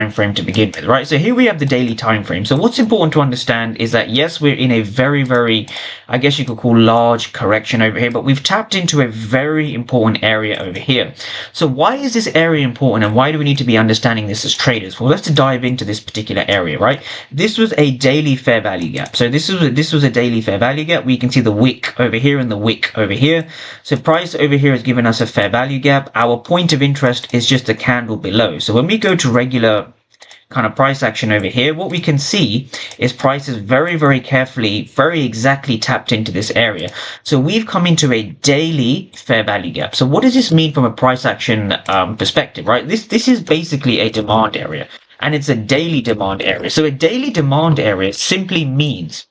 frame to begin with, right? So here we have the daily time frame. So what's important to understand is that yes, we're in a very, I guess you could call large correction over here, but we've tapped into a very important area over here. So why is this area important, and why do we need to be understanding this as traders? Well, let's dive into this particular area, right? This was a daily fair value gap. So this was a daily fair value gap. We can see the wick over here and the wick over here. So price over here has given us a fair value gap. Our point of interest is just a candle below. So when we go to regular kind of price action over here, what we can see is price is very carefully, very exactly tapped into this area. So we've come into a daily fair value gap. So what does this mean from a price action perspective, right? This is basically a demand area, and it's a daily demand area. So a daily demand area simply means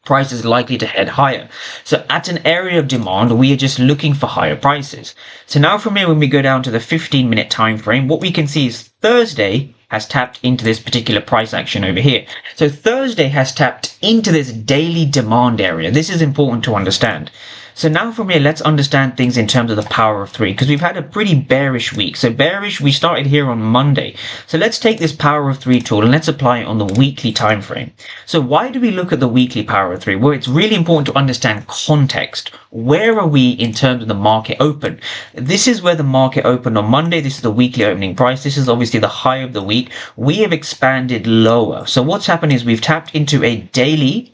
price is likely to head higher. So at an area of demand, we are just looking for higher prices. So now from here, when we go down to the 15-minute time frame, what we can see is Thursday has tapped into this particular price action over here. So Thursday has tapped into this daily demand area. This is important to understand. So now from here, let's understand things in terms of the power of three, because we've had a pretty bearish week. So bearish, we started here on Monday. So let's take this power of three tool and let's apply it on the weekly time frame. So why do we look at the weekly power of three? Well, it's really important to understand context. Where are we in terms of the market open? This is where the market opened on Monday. This is the weekly opening price. This is obviously the high of the week. We have expanded lower. So what's happened is we've tapped into a daily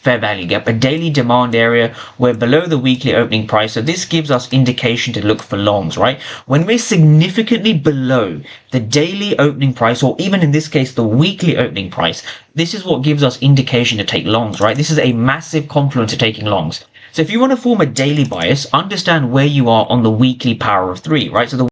fair value gap, a daily demand area. We're below the weekly opening price. So this gives us indication to look for longs, right? When we're significantly below the daily opening price, or even in this case, the weekly opening price, this is what gives us indication to take longs, right? This is a massive confluence to taking longs. So if you want to form a daily bias, understand where you are on the weekly power of three, right? So the